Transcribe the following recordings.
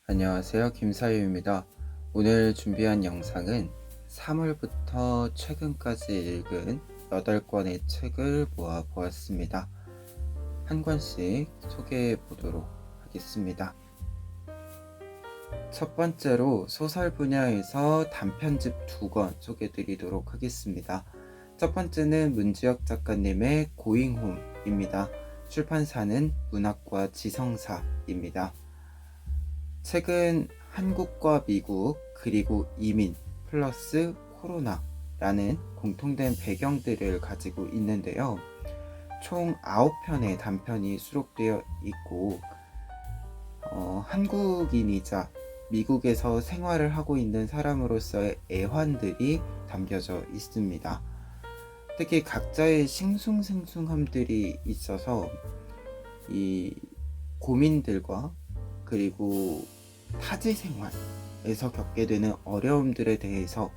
안녕하세요. 김사유입니다. 오늘 준비한 영상은 3월부터 최근까지 읽은 8권의 책을 모아 보았습니다. 한 권씩 소개해 보도록 하겠습니다. 첫 번째로 소설 분야에서 단편집 2권 소개해 드리도록 하겠습니다. 첫 번째는 문지혁 작가님의 고잉홈입니다. 출판사는 문학과 지성사입니다. 책은 한국과 미국 그리고 이민 플러스 코로나라는 공통된 배경들을 가지고 있는데요. 총 9편의 단편이 수록되어 있고 한국인이자 미국에서 생활을 하고 있는 사람으로서의 애환들이 담겨져 있습니다. 특히 각자의 싱숭생숭함들이 있어서 이 고민들과 그리고 타지 생활에서 겪게 되는 어려움들에 대해서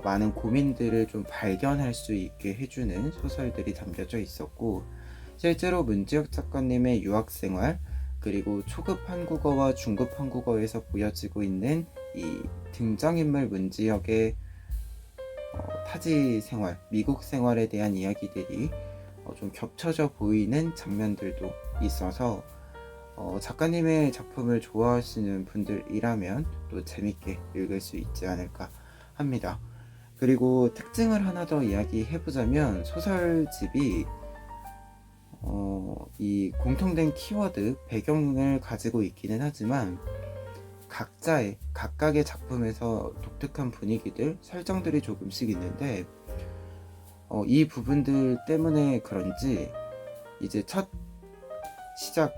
많은 고민들을 좀 발견할 수 있게 해주는 소설들이 담겨져 있었고, 실제로 문지혁 작가님의 유학생활 그리고 초급 한국어와 중급 한국어에서 보여지고 있는 이 등장인물 문지혁의 타지 생활, 미국 생활에 대한 이야기들이 좀 겹쳐져 보이는 장면들도 있어서 작가님의 작품을 좋아하시는 분들이라면 또 재밌게 읽을 수 있지 않을까 합니다. 그리고 특징을 하나 더 이야기해보자면 소설집이 이 공통된 키워드, 배경을 가지고 있기는 하지만 각각의 작품에서 독특한 분위기들, 설정들이 조금씩 있는데 이 부분들 때문에 그런지 이제 첫 시작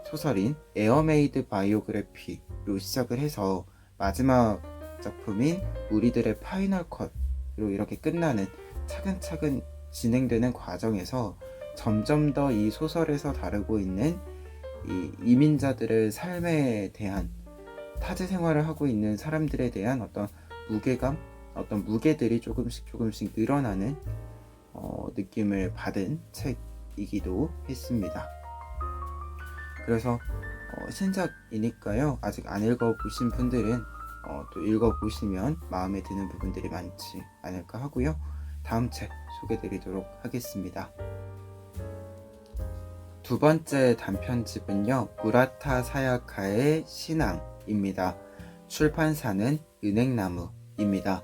소설인 에어메이드 바이오그래피로 시작을 해서 마지막 작품인 우리들의 파이널 컷으로 이렇게 끝나는 차근차근 진행되는 과정에서 점점 더 이 소설에서 다루고 있는 이 이민자들의 삶에 대한 타지 생활을 하고 있는 사람들에 대한 어떤 무게감, 어떤 무게들이 조금씩 늘어나는 느낌을 받은 책이기도 했습니다. 그래서 신작이니까요. 아직 안 읽어보신 분들은 또 읽어보시면 마음에 드는 부분들이 많지 않을까 하고요. 다음 책 소개드리도록 하겠습니다. 두 번째 단편집은요, 무라타 사야카의 신앙입니다. 출판사는 은행나무입니다.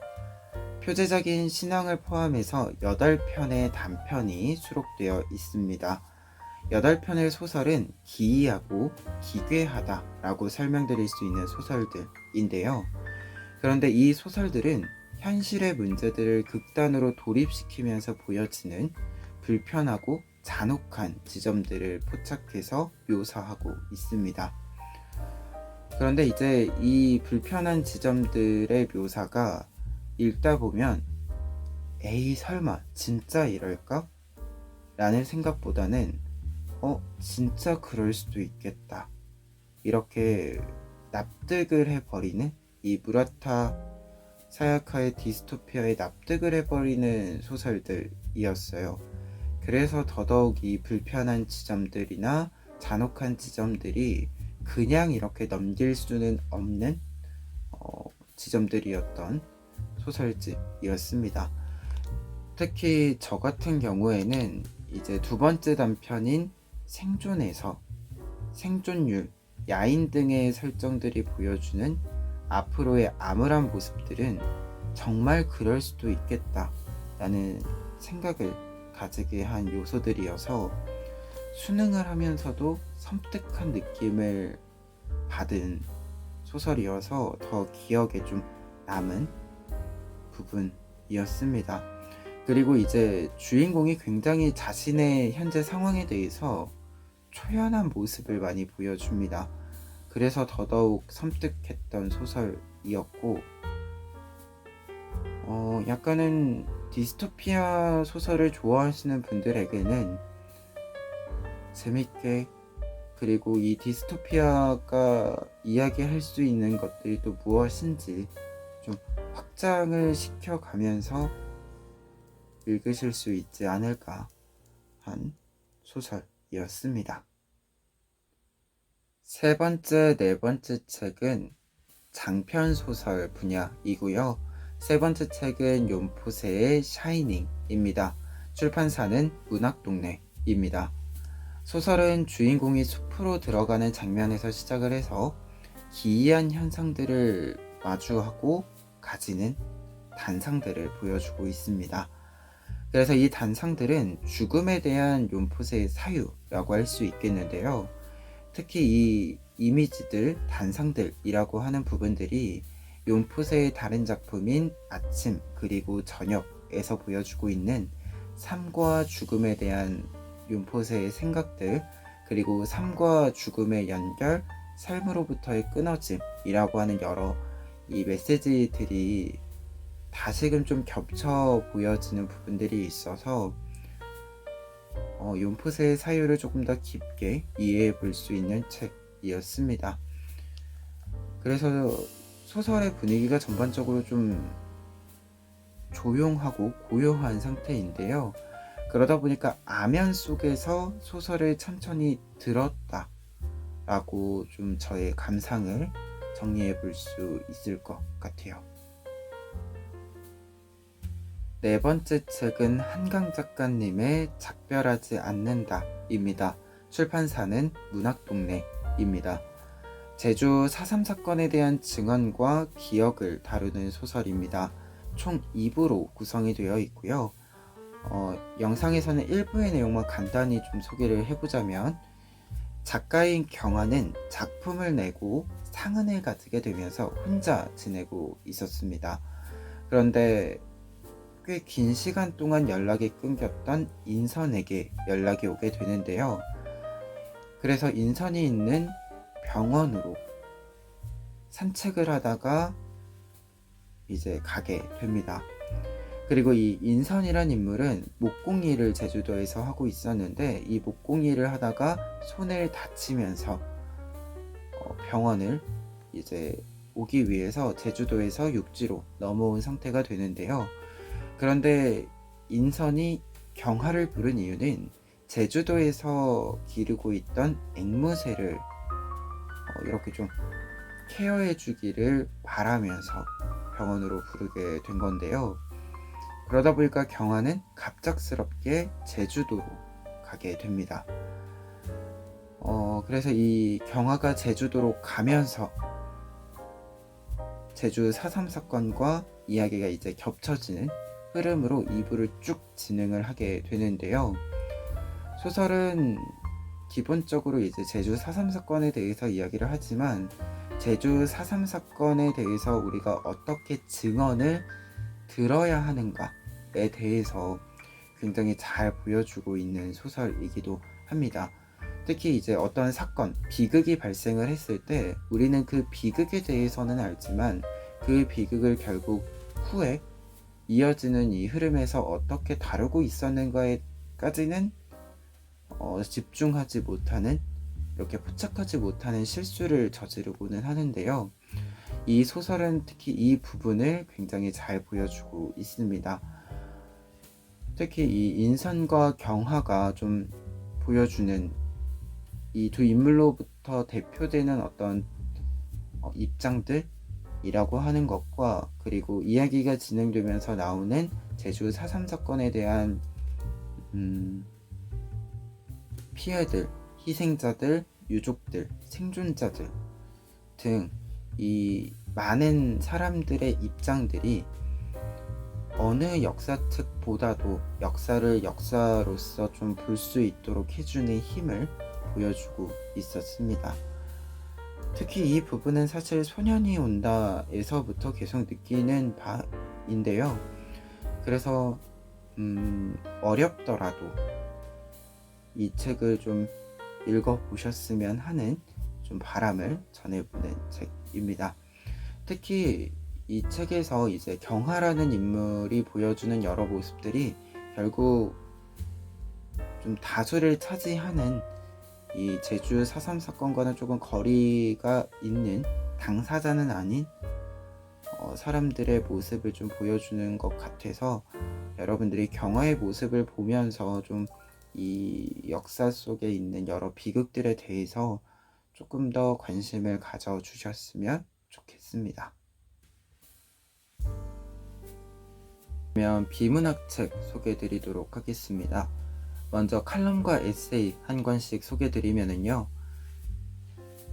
표제적인 신앙을 포함해서 8편의 단편이 수록되어 있습니다. 8편의 소설은 기이하고 기괴하다 라고 설명드릴 수 있는 소설들인데요. 그런데 이 소설들은 현실의 문제들을 극단으로 도립시키면서 보여지는 불편하고 잔혹한 지점들을 포착해서 묘사하고 있습니다. 그런데 이제 이 불편한 지점들의 묘사가 읽다 보면 에이 설마 진짜 이럴까? 라는 생각보다는 진짜 그럴 수도 있겠다, 이렇게 납득을 해버리는, 이 무라타 사야카의 디스토피아에 납득을 해버리는 소설들이었어요. 그래서 더더욱 이 불편한 지점들이나 잔혹한 지점들이 그냥 이렇게 넘길 수는 없는 지점들이었던 소설집이었습니다. 특히 저 같은 경우에는 이제 두 번째 단편인 생존에서 생존율, 야인 등의 설정들이 보여주는 앞으로의 암울한 모습들은 정말 그럴 수도 있겠다 라는 생각을 가지게 한 요소들이어서 수능을 하면서도 섬뜩한 느낌을 받은 소설이어서 더 기억에 좀 남은 부분이었습니다. 그리고 이제 주인공이 굉장히 자신의 현재 상황에 대해서 초연한 모습을 많이 보여줍니다. 그래서 더더욱 섬뜩했던 소설이었고, 약간은 디스토피아 소설을 좋아하시는 분들에게는 재밌게, 그리고 이 디스토피아가 이야기할 수 있는 것들이 또 무엇인지 좀 확장을 시켜가면서 읽으실 수 있지 않을까 한 소설이었습니다. 세 번째, 네 번째 책은 장편 소설 분야이고요. 세 번째 책은 윤포세의 샤이닝입니다. 출판사는 문학동네입니다. 소설은 주인공이 숲으로 들어가는 장면에서 시작을 해서 기이한 현상들을 마주하고 가지는 단상들을 보여주고 있습니다. 그래서 이 단상들은 죽음에 대한 윤포세의 사유라고 할 수 있겠는데요. 특히 이 이미지들, 단상들이라고 하는 부분들이 윤포세의 다른 작품인 아침 그리고 저녁에서 보여주고 있는 삶과 죽음에 대한 윤포세의 생각들, 그리고 삶과 죽음의 연결, 삶으로부터의 끊어짐이라고 하는 여러 이 메시지들이 다시금 좀 겹쳐 보여지는 부분들이 있어서 윤포세의 사유를 조금 더 깊게 이해해 볼 수 있는 책이었습니다. 그래서 소설의 분위기가 전반적으로 좀 조용하고 고요한 상태인데요. 그러다 보니까 아면 속에서 소설을 천천히 들었다 라고 좀 저의 감상을 정리해 볼 수 있을 것 같아요. 네 번째 책은 한강 작가님의 작별하지 않는다 입니다. 출판사는 문학동네입니다. 제주 4.3 사건에 대한 증언과 기억을 다루는 소설입니다. 총 2부로 구성이 되어 있고요. 영상에서는 일부의 내용만 간단히 좀 소개를 해보자면, 작가인 경아는 작품을 내고 상흔을 가지게 되면서 혼자 지내고 있었습니다. 그런데 꽤 긴 시간 동안 연락이 끊겼던 인선에게 연락이 오게 되는데요. 그래서 인선이 있는 병원으로 산책을 하다가 이제 가게 됩니다. 그리고 이 인선이란 인물은 목공일을 제주도에서 하고 있었는데, 이 목공일을 하다가 손을 다치면서 병원을 이제 오기 위해서 제주도에서 육지로 넘어온 상태가 되는데요. 그런데 인선이 경하를 부른 이유는 제주도에서 기르고 있던 앵무새를 이렇게 좀 케어해 주기를 바라면서 병원으로 부르게 된 건데요. 그러다 보니까 경아는 갑작스럽게 제주도로 가게 됩니다. 그래서 이 경아가 제주도로 가면서 제주 4.3 사건과 이야기가 이제 겹쳐지는 흐름으로 2부를 쭉 진행을 하게 되는데요. 소설은 기본적으로 이제 제주 4.3 사건에 대해서 이야기를 하지만, 제주 4.3 사건에 대해서 우리가 어떻게 증언을 들어야 하는가에 대해서 굉장히 잘 보여주고 있는 소설이기도 합니다. 특히 이제 어떤 사건, 비극이 발생을 했을 때 우리는 그 비극에 대해서는 알지만 그 비극을 결국 후에 이어지는 이 흐름에서 어떻게 다루고 있었는가에까지는 집중하지 못하는, 이렇게 포착하지 못하는 실수를 저지르고는 하는데요. 이 소설은 특히 이 부분을 굉장히 잘 보여주고 있습니다. 특히 이 인선과 경하가 좀 보여주는 이 두 인물로부터 대표되는 어떤 입장들이라고 하는 것과, 그리고 이야기가 진행되면서 나오는 제주 4.3 사건에 대한 피해들, 희생자들, 유족들, 생존자들 등 이 많은 사람들의 입장들이 어느 역사책보다도 역사를 역사로서 좀 볼 수 있도록 해주는 힘을 보여주고 있었습니다. 특히 이 부분은 사실 소년이 온다에서부터 계속 느끼는 바인데요. 그래서 어렵더라도 이 책을 좀 읽어보셨으면 하는 좀 바람을 전해보는 책입니다. 특히 이 책에서 이제 경하라는 인물이 보여주는 여러 모습들이 결국 좀 다수를 차지하는 이 제주 4.3 사건과는 조금 거리가 있는, 당사자는 아닌 사람들의 모습을 좀 보여주는 것 같아서, 여러분들이 경하의 모습을 보면서 좀 이 역사 속에 있는 여러 비극들에 대해서 조금 더 관심을 가져주셨으면 좋겠습니다. 그러면 비문학 책 소개해드리도록 하겠습니다. 먼저 칼럼과 에세이 한 권씩 소개해드리면요,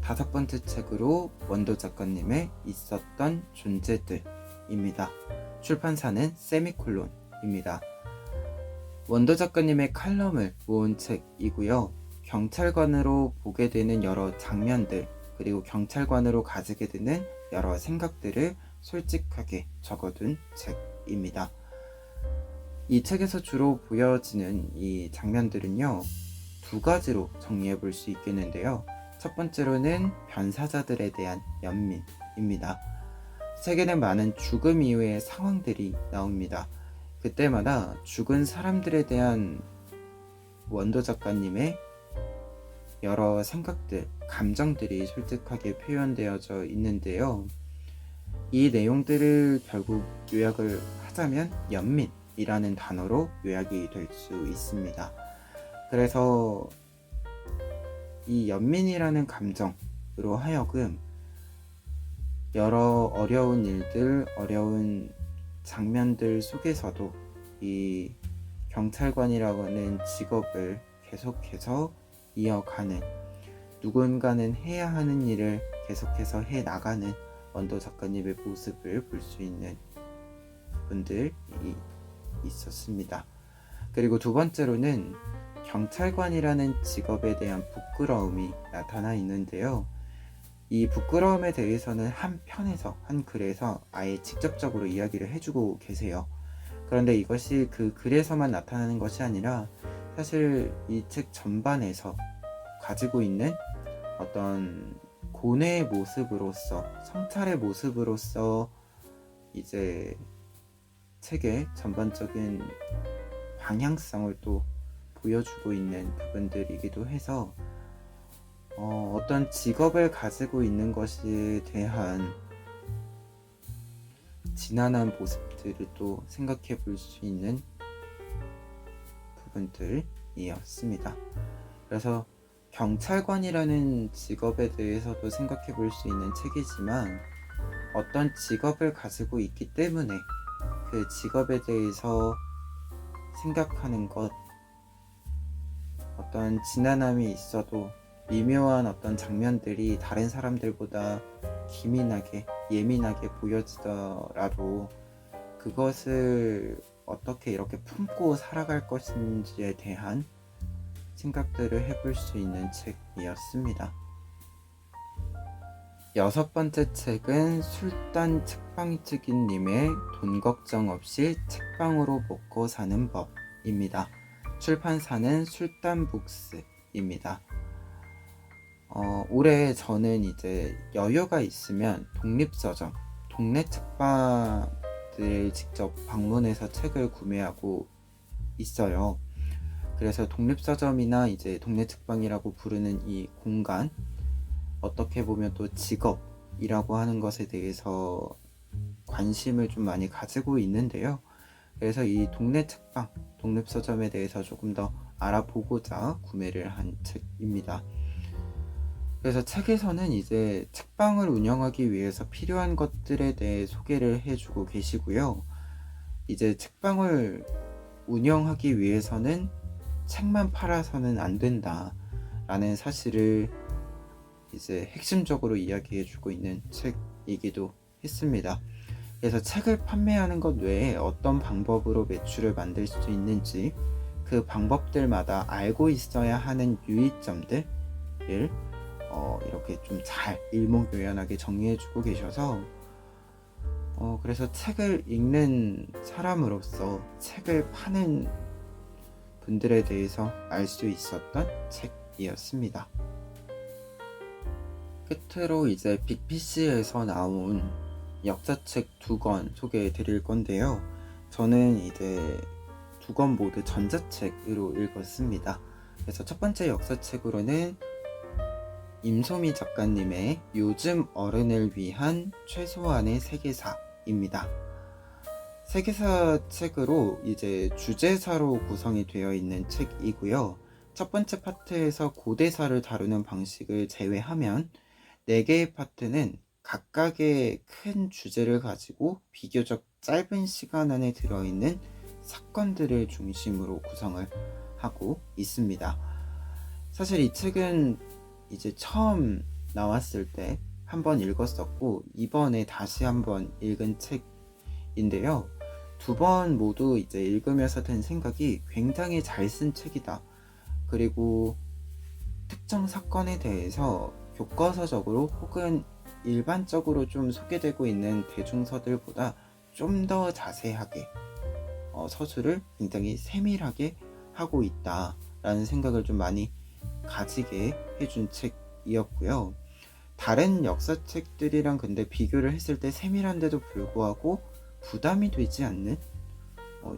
5번째 책으로 원도 작가님의 있었던 존재들입니다. 출판사는 세미콜론입니다. 원도 작가님의 칼럼을 모은 책이고요, 경찰관으로 보게 되는 여러 장면들, 그리고 경찰관으로 가지게 되는 여러 생각들을 솔직하게 적어둔 책입니다. 이 책에서 주로 보여지는 이 장면들은요, 2가지로 정리해 볼 수 있겠는데요. 첫 번째로는 변사자들에 대한 연민입니다. 책에는 많은 죽음 이후의 상황들이 나옵니다. 그때마다 죽은 사람들에 대한 원도 작가님의 여러 생각들, 감정들이 솔직하게 표현되어져 있는데요. 이 내용들을 결국 요약을 하자면 연민이라는 단어로 요약이 될 수 있습니다. 그래서 이 연민이라는 감정으로 하여금 여러 어려운 일들, 어려운 장면들 속에서도 이 경찰관이라고 하는 직업을 계속해서 이어가는, 누군가는 해야 하는 일을 계속해서 해 나가는 원도 작가님의 모습을 볼 수 있는 분들이 있었습니다. 그리고 2번째로는 경찰관이라는 직업에 대한 부끄러움이 나타나 있는데요. 이 부끄러움에 대해서는 한 편에서, 한 글에서 아예 직접적으로 이야기를 해주고 계세요. 그런데 이것이 그 글에서만 나타나는 것이 아니라 사실 이 책 전반에서 가지고 있는 어떤 고뇌의 모습으로서, 성찰의 모습으로서 이제 책의 전반적인 방향성을 또 보여주고 있는 부분들이기도 해서 어떤 직업을 가지고 있는 것에 대한 진한한 모습들을 또 생각해 볼 수 있는 부분들이었습니다. 그래서 경찰관이라는 직업에 대해서도 생각해 볼 수 있는 책이지만, 어떤 직업을 가지고 있기 때문에 그 직업에 대해서 생각하는 것, 어떤 진한함이 있어도 미묘한 어떤 장면들이 다른 사람들보다 기민하게, 예민하게 보여지더라도 그것을 어떻게 이렇게 품고 살아갈 것인지에 대한 생각들을 해볼 수 있는 책이었습니다. 6번째 책은 술단 책방치기님의 돈 걱정 없이 책방으로 먹고 사는 법입니다. 출판사는 술단북스입니다. 올해 저는 이제 여유가 있으면 독립서점, 동네 책방들을 직접 방문해서 책을 구매하고 있어요. 그래서 독립서점이나 이제 동네 책방이라고 부르는 이 공간, 어떻게 보면 또 직업이라고 하는 것에 대해서 관심을 좀 많이 가지고 있는데요. 그래서 이 동네 책방, 독립서점에 대해서 조금 더 알아보고자 구매를 한 책입니다. 그래서 책에서는 이제 책방을 운영하기 위해서 필요한 것들에 대해 소개를 해주고 계시고요. 이제 책방을 운영하기 위해서는 책만 팔아서는 안 된다 라는 사실을 이제 핵심적으로 이야기해주고 있는 책이기도 했습니다. 그래서 책을 판매하는 것 외에 어떤 방법으로 매출을 만들 수 있는지, 그 방법들마다 알고 있어야 하는 유의점들을 이렇게 좀 잘 일목요연하게 정리해주고 계셔서 그래서 책을 읽는 사람으로서 책을 파는 분들에 대해서 알 수 있었던 책이었습니다. 끝으로 이제 빅피씨에서 나온 역사책 2권 소개해 드릴 건데요. 저는 이제 2권 모두 전자책으로 읽었습니다. 그래서 첫 번째 역사책으로는 임소미 작가님의 요즘 어른을 위한 최소한의 세계사입니다. 세계사 책으로 이제 주제사로 구성이 되어 있는 책이고요. 첫 번째 파트에서 고대사를 다루는 방식을 제외하면 4개의 파트는 각각의 큰 주제를 가지고 비교적 짧은 시간 안에 들어있는 사건들을 중심으로 구성을 하고 있습니다. 사실 이 책은 이제 처음 나왔을 때 한번 읽었었고, 이번에 다시 한번 읽은 책인데요. 2번 모두 이제 읽으면서 든 생각이 굉장히 잘 쓴 책이다. 그리고 특정 사건에 대해서 교과서적으로 혹은 일반적으로 좀 소개되고 있는 대중서들보다 좀 더 자세하게 서술을 굉장히 세밀하게 하고 있다라는 생각을 좀 많이 가지게 해준 책이었고요. 다른 역사책들이랑 근데 비교를 했을 때 세밀한데도 불구하고 부담이 되지 않는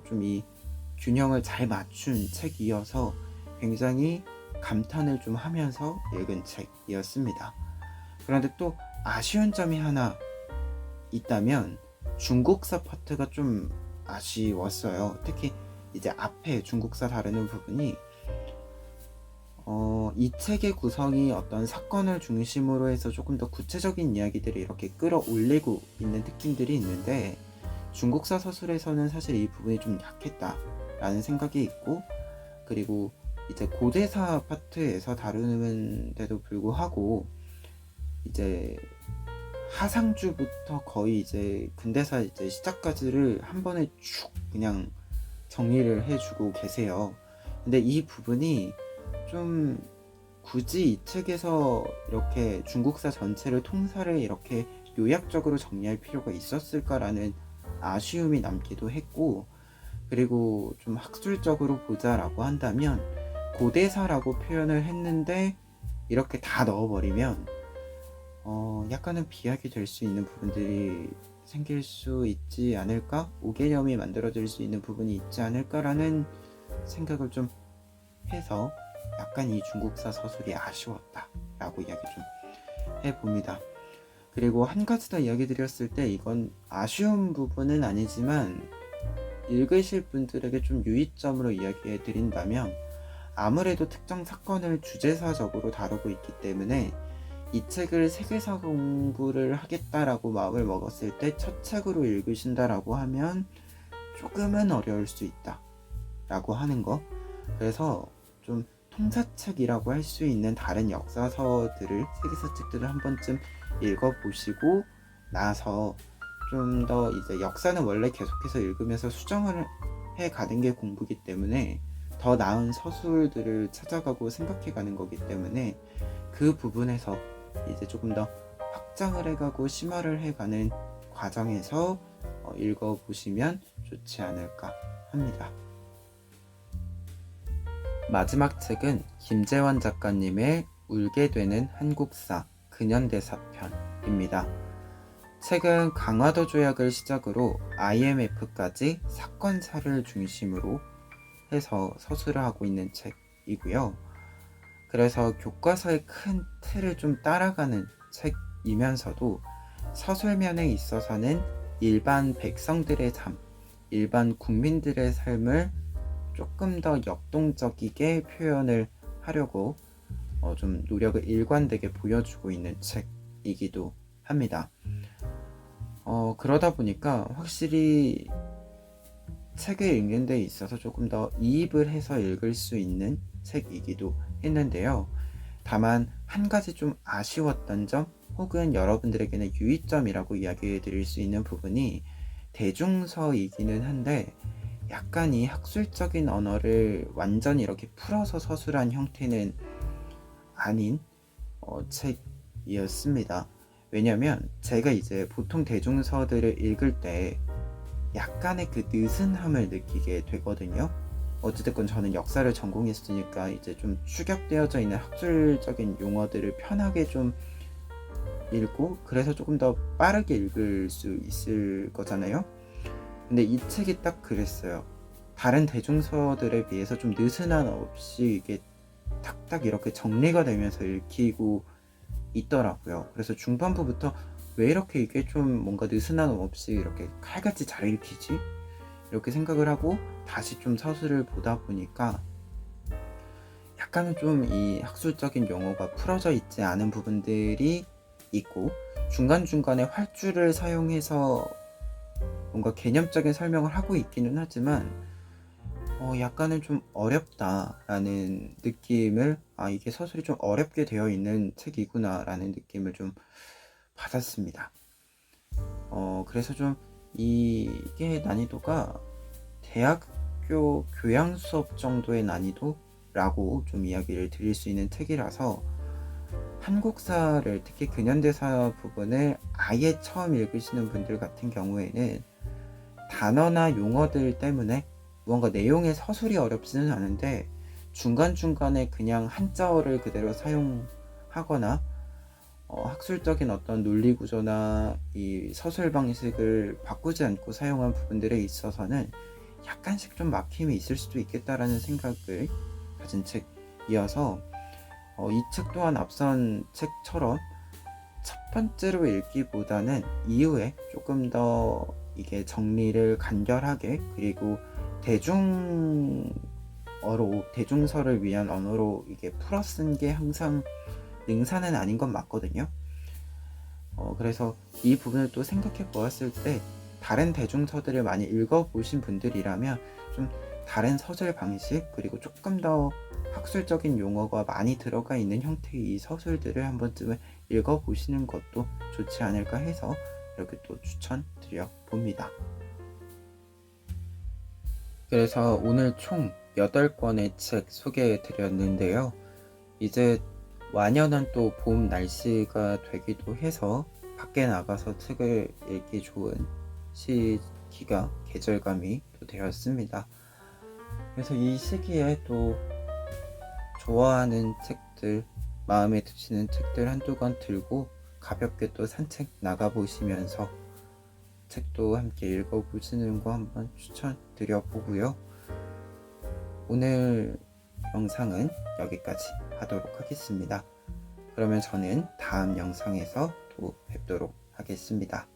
좀 이 균형을 잘 맞춘 책이어서 굉장히 감탄을 좀 하면서 읽은 책이었습니다. 그런데 또 아쉬운 점이 하나 있다면 중국사 파트가 좀 아쉬웠어요. 특히 이제 앞에 중국사 다루는 부분이 이 책의 구성이 어떤 사건을 중심으로 해서 조금 더 구체적인 이야기들을 이렇게 끌어올리고 있는 특징들이 있는데, 중국사 서술에서는 사실 이 부분이 좀 약했다라는 생각이 있고, 그리고 이제 고대사 파트에서 다루는데도 불구하고 이제 하상주부터 거의 이제 근대사 이제 시작까지를 한 번에 쭉 그냥 정리를 해주고 계세요. 근데 이 부분이 좀 굳이 이 책에서 이렇게 중국사 전체를 통사를 이렇게 요약적으로 정리할 필요가 있었을까라는 아쉬움이 남기도 했고, 그리고 좀 학술적으로 보자라고 한다면 고대사라고 표현을 했는데 이렇게 다 넣어버리면 약간은 비약이 될 수 있는 부분들이 생길 수 있지 않을까? 오개념이 만들어질 수 있는 부분이 있지 않을까라는 생각을 좀 해서 약간 이 중국사 서술이 아쉬웠다 라고 이야기 좀 해봅니다. 그리고 한 가지 더 이야기 드렸을 때 이건 아쉬운 부분은 아니지만 읽으실 분들에게 좀 유의점으로 이야기해 드린다면, 아무래도 특정 사건을 주제사적으로 다루고 있기 때문에 이 책을 세계사 공부를 하겠다라고 마음을 먹었을 때 첫 책으로 읽으신다라고 하면 조금은 어려울 수 있다 라고 하는 거. 그래서 좀 통사책이라고 할 수 있는 다른 역사서들을, 세계사 책들을 한 번쯤 읽어보시고 나서 좀 더 이제 역사는 원래 계속해서 읽으면서 수정을 해 가는 게 공부기 때문에 더 나은 서술들을 찾아가고 생각해 가는 거기 때문에 그 부분에서 이제 조금 더 확장을 해가고 심화를 해가는 과정에서 읽어보시면 좋지 않을까 합니다. 마지막 책은 김재환 작가님의 울게 되는 한국사 근현대사편입니다. 책은 강화도 조약을 시작으로 IMF까지 사건사를 중심으로 해서 서술을 하고 있는 책이고요. 그래서 교과서의 큰 틀을 좀 따라가는 책이면서도 서술면에 있어서는 일반 백성들의 삶, 일반 국민들의 삶을 조금 더 역동적이게 표현을 하려고 좀 노력을 일관되게 보여주고 있는 책이기도 합니다. 그러다 보니까 확실히 책을 읽는 데 있어서 조금 더 이입을 해서 읽을 수 있는 책이기도 했는데요. 다만 한 가지 좀 아쉬웠던 점, 혹은 여러분들에게는 유의점이라고 이야기해 드릴 수 있는 부분이 대중서이기는 한데 약간 이 학술적인 언어를 완전히 이렇게 풀어서 서술한 형태는 아닌 책이었습니다. 왜냐면 제가 이제 보통 대중서들을 읽을 때 약간의 그 느슨함을 느끼게 되거든요. 어찌됐건 저는 역사를 전공했으니까 이제 좀 축약되어져 있는 학술적인 용어들을 편하게 좀 읽고, 그래서 조금 더 빠르게 읽을 수 있을 거잖아요. 근데 이 책이 딱 그랬어요. 다른 대중서들에 비해서 좀 느슨함 없이 이게 탁탁 이렇게 정리가 되면서 읽히고 있더라고요. 그래서 중반부부터 왜 이렇게 이게 좀 뭔가 느슨함 없이 이렇게 칼같이 잘 읽히지? 이렇게 생각을 하고 다시 좀 서술을 보다 보니까 약간은 좀 이 학술적인 용어가 풀어져 있지 않은 부분들이 있고, 중간중간에 활주를 사용해서 뭔가 개념적인 설명을 하고 있기는 하지만 약간은 좀 어렵다라는 느낌을, 이게 서술이 좀 어렵게 되어 있는 책이구나 라는 느낌을 좀 받았습니다. 그래서 좀 이게 난이도가 대학교 교양 수업 정도의 난이도라고 좀 이야기를 드릴 수 있는 책이라서, 한국사를, 특히 근현대사 부분을 아예 처음 읽으시는 분들 같은 경우에는 단어나 용어들 때문에 무언가 내용의 서술이 어렵지는 않은데, 중간중간에 그냥 한자어를 그대로 사용하거나 학술적인 어떤 논리 구조나 이 서술 방식을 바꾸지 않고 사용한 부분들에 있어서는 약간씩 좀 막힘이 있을 수도 있겠다라는 생각을 가진 책이어서, 이 책 또한 앞선 책처럼 첫 번째로 읽기보다는 이후에 조금 더 이게 정리를 간결하게, 그리고 대중서를 위한 언어로 이게 풀어 쓴 게 항상 능사는 아닌 건 맞거든요. 그래서 이 부분을 또 생각해 보았을 때, 다른 대중서들을 많이 읽어보신 분들이라면 좀 다른 서술 방식, 그리고 조금 더 학술적인 용어가 많이 들어가 있는 형태의 이 서술들을 한 번쯤은 읽어보시는 것도 좋지 않을까 해서 이렇게 또 추천드려 봅니다. 그래서 오늘 총 8권의 책 소개해 드렸는데요. 이제 완연한 또 봄 날씨가 되기도 해서 밖에 나가서 책을 읽기 좋은 시기가, 계절감이 또 되었습니다. 그래서 이 시기에 또 좋아하는 책들, 마음에 드시는 책들 한두 권 들고 가볍게 또 산책 나가보시면서 책도 함께 읽어보시는 거 한번 추천드려 보고요. 오늘 영상은 여기까지 하도록 하겠습니다. 그러면 저는 다음 영상에서 또 뵙도록 하겠습니다.